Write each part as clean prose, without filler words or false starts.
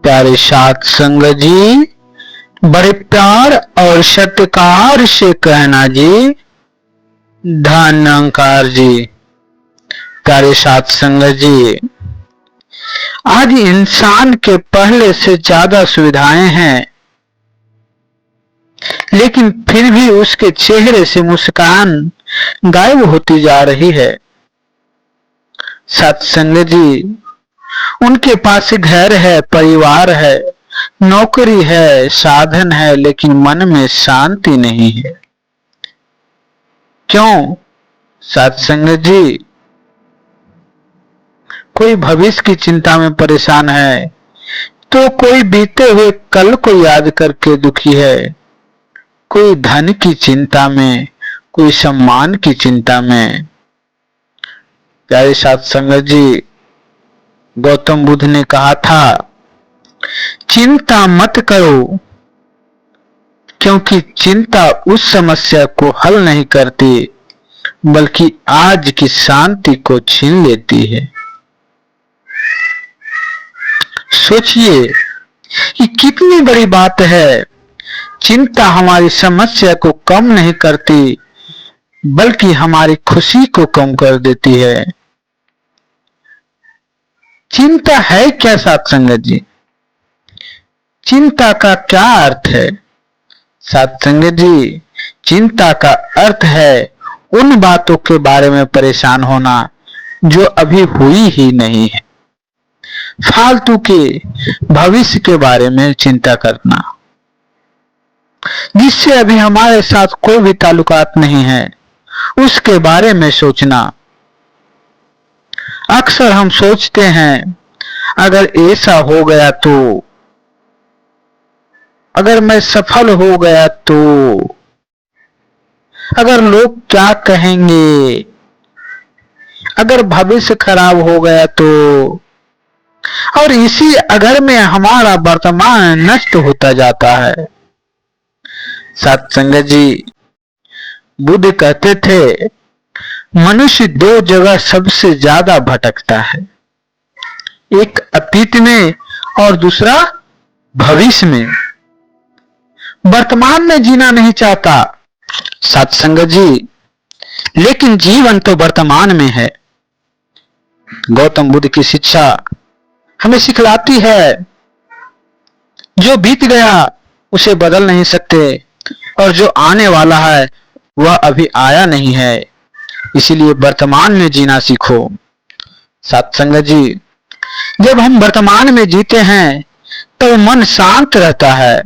प्यारे साथ संगत जी, बड़े प्यार और सत्कार से कहना जी, धन्यकार जी। प्यारे साथ संगत जी, आज इंसान के पहले से ज्यादा सुविधाएं हैं, लेकिन फिर भी उसके चेहरे से मुस्कान गायब होती जा रही है। साथ संगत जी, उनके पास घर है, परिवार है, नौकरी है, साधन है, लेकिन मन में शांति नहीं है। क्यों साथ संगत जी? कोई भविष्य की चिंता में परेशान है, तो कोई बीते हुए कल को याद करके दुखी है, कोई धन की चिंता में, कोई सम्मान की चिंता में। प्यारे साथ संगत जी, गौतम बुद्ध ने कहा था, चिंता मत करो, क्योंकि चिंता उस समस्या को हल नहीं करती, बल्कि आज की शांति को छीन लेती है। सोचिए कि कितनी बड़ी बात है। चिंता हमारी समस्या को कम नहीं करती, बल्कि हमारी खुशी को कम कर देती है। चिंता है क्या साथ संगत जी? चिंता का क्या अर्थ है? साथ संगत जी, चिंता का अर्थ है उन बातों के बारे में परेशान होना जो अभी हुई ही नहीं है, फालतू के भविष्य के बारे में चिंता करना जिससे अभी हमारे साथ कोई भी ताल्लुकात नहीं है, उसके बारे में सोचना। अक्सर हम सोचते हैं, अगर ऐसा हो गया तो, अगर मैं सफल हो गया तो, अगर लोग क्या कहेंगे, अगर भविष्य खराब हो गया तो, और इसी अगर में हमारा वर्तमान नष्ट होता जाता है। साथ संगत जी, बुद्ध कहते थे, मनुष्य दो जगह सबसे ज्यादा भटकता है, एक अतीत में और दूसरा भविष्य में। वर्तमान में जीना नहीं चाहता साथ संगत जी, लेकिन जीवन तो वर्तमान में है। गौतम बुद्ध की शिक्षा हमें सिखलाती है, जो बीत गया उसे बदल नहीं सकते, और जो आने वाला है वह अभी आया नहीं है, इसीलिए वर्तमान में जीना सीखो। साथ संगत जी, जब हम वर्तमान में जीते हैं तो मन शांत रहता है,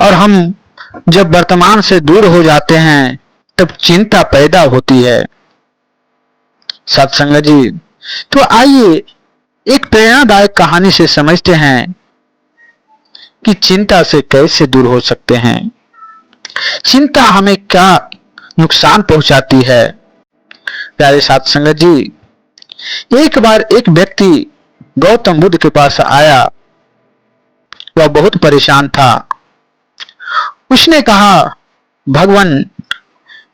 और हम जब वर्तमान से दूर हो जाते हैं तब चिंता पैदा होती है। साथ संगत जी, तो आइए एक प्रेरणादायक कहानी से समझते हैं कि चिंता से कैसे दूर हो सकते हैं, चिंता हमें क्या नुकसान पहुंचाती है। प्यारे साथ संगत जी, एक बार एक व्यक्ति गौतम बुद्ध के पास आया। वह बहुत परेशान था। उसने कहा, भगवान,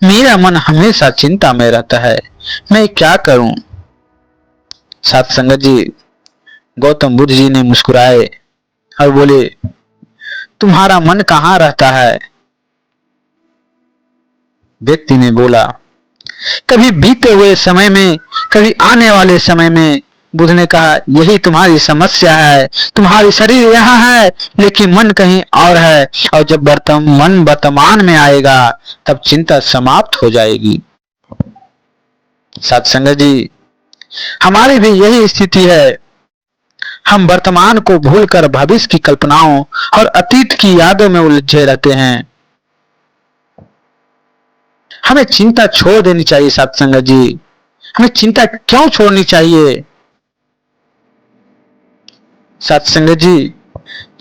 मेरा मन हमेशा चिंता में रहता है, मैं क्या करूं। साथ संगत जी, गौतम बुद्ध जी ने मुस्कुराए और बोले, तुम्हारा मन कहां रहता है। व्यक्ति ने बोला, कभी बीते हुए समय में, कभी आने वाले समय में। बुद्ध ने कहा, यही तुम्हारी समस्या है, तुम्हारी शरीर यहाँ है लेकिन मन कहीं और है, और जब मन वर्तमान में आएगा तब चिंता समाप्त हो जाएगी। साथ संगत जी, हमारी भी यही स्थिति है। हम वर्तमान को भूलकर भविष्य की कल्पनाओं और अतीत की यादों में उलझे रहते हैं। हमें चिंता छोड़ देनी चाहिए। साथ संगत जी, हमें चिंता क्यों छोड़नी चाहिए। साथ संगत जी,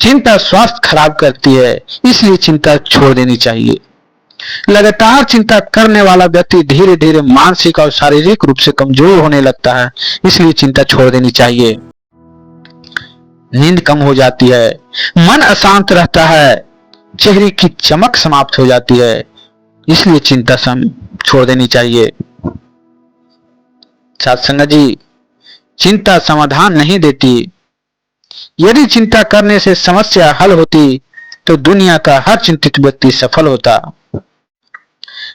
चिंता स्वास्थ्य खराब करती है, इसलिए चिंता छोड़ देनी चाहिए। लगातार चिंता करने वाला व्यक्ति धीरे धीरे मानसिक और शारीरिक रूप से कमजोर होने लगता है, इसलिए चिंता छोड़ देनी चाहिए। नींद कम हो जाती है, मन अशांत रहता है, चेहरे की चमक समाप्त हो जाती है, इसलिए चिंता छोड़ देनी चाहिए। साथ संगत जी, चिंता समाधान नहीं देती, यदि चिंता करने से समस्या हल होती तो दुनिया का हर चिंतित व्यक्ति सफल होता।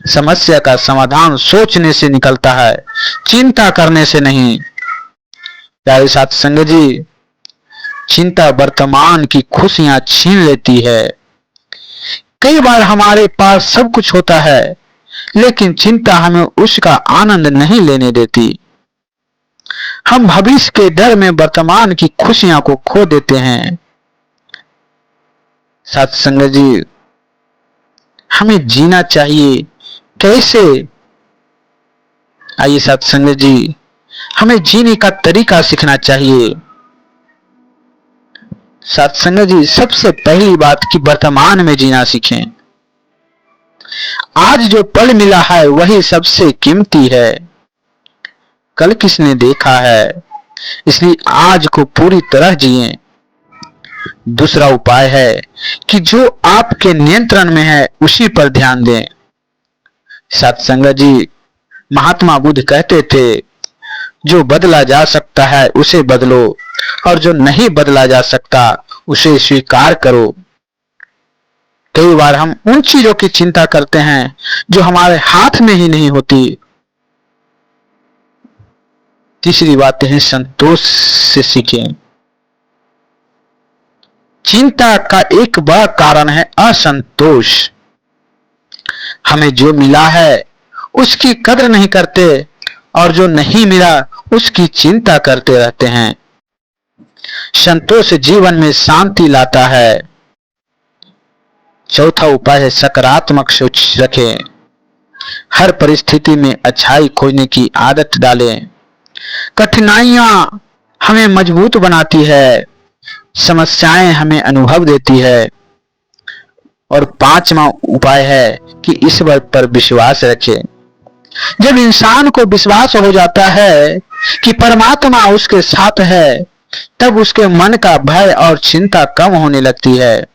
समस्या का समाधान सोचने से निकलता है, चिंता करने से नहीं। प्यारे साथ संगत जी, चिंता वर्तमान की खुशियां छीन लेती है। कई बार हमारे पास सब कुछ होता है, लेकिन चिंता हमें उसका आनंद नहीं लेने देती। हम भविष्य के डर में वर्तमान की खुशियां को खो देते हैं। साथ संगत जी, हमें जीना चाहिए कैसे? आइए साथ संगत जी, हमें जीने का तरीका सीखना चाहिए। साथ संगत जी, सबसे पहली बात कि वर्तमान में जीना सीखें। आज जो पल मिला है वही सबसे कीमती है। कल किसने देखा है, इसलिए आज को पूरी तरह जिएं। दूसरा उपाय है कि जो आपके नियंत्रण में है उसी पर ध्यान दें। साथ संगत जी, महात्मा बुद्ध कहते थे, जो बदला जा सकता है उसे बदलो और जो नहीं बदला जा सकता उसे स्वीकार करो। कई बार हम उन चीजों की चिंता करते हैं जो हमारे हाथ में ही नहीं होती। तीसरी बात है, संतोष से सीखें। चिंता का एक बड़ा कारण है असंतोष। हमें जो मिला है उसकी कदर नहीं करते और जो नहीं मिला उसकी चिंता करते रहते हैं। संतोष जीवन में शांति लाता है। चौथा उपाय है, सकारात्मक सोच रखें। हर परिस्थिति में अच्छाई खोजने की आदत डालें। कठिनाइयां हमें मजबूत बनाती है, समस्याएं हमें अनुभव देती है। और पांचवा उपाय है कि ईश्वर पर विश्वास रखें। जब इंसान को विश्वास हो जाता है कि परमात्मा उसके साथ है, तब उसके मन का भय और चिंता कम होने लगती है।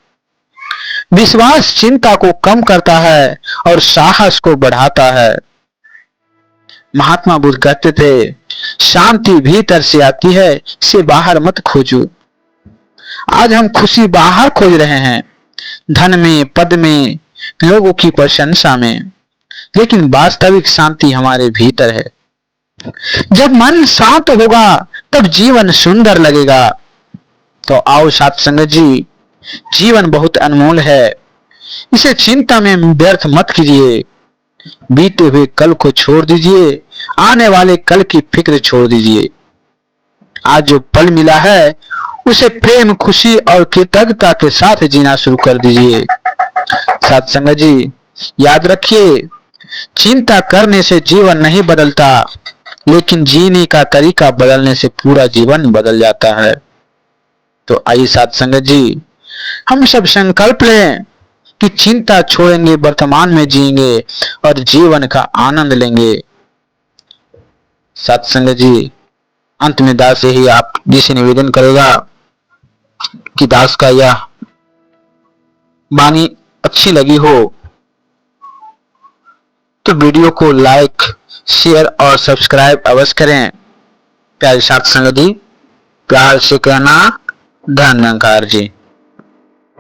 विश्वास चिंता को कम करता है और साहस को बढ़ाता है। महात्मा बुद्ध कहते थे, शांति भीतर से आती है, इसे बाहर मत खोजो। आज हम खुशी बाहर खोज रहे हैं, धन में, पद में, लोगों की प्रशंसा में, लेकिन वास्तविक शांति हमारे भीतर है। जब मन शांत होगा तब जीवन सुंदर लगेगा। तो आओ साथ संगत जी, जीवन बहुत अनमोल है, इसे चिंता में व्यर्थ मत कीजिए। बीते हुए कल को छोड़ दीजिए, आने वाले कल की फिक्र छोड़ दीजिए। आज जो पल मिला है उसे प्रेम, खुशी और कृतज्ञता के साथ जीना शुरू कर दीजिए। साथ संगत जी, याद रखिए, चिंता करने से जीवन नहीं बदलता, लेकिन जीने का तरीका बदलने से पूरा जीवन बदल जाता है। तो आइए साथ संगत जी, हम सब संकल्प लें कि चिंता छोड़ेंगे, वर्तमान में जिएंगे और जीवन का आनंद लेंगे। साथ संगत जी, अंत में दास यही आप जिसे निवेदन करेगा कि दास का यह वाणी अच्छी लगी हो तो वीडियो को लाइक, शेयर और सब्सक्राइब अवश्य करें। प्यारे साथ संगत जी, प्यार से कहना धन्यवाद जी।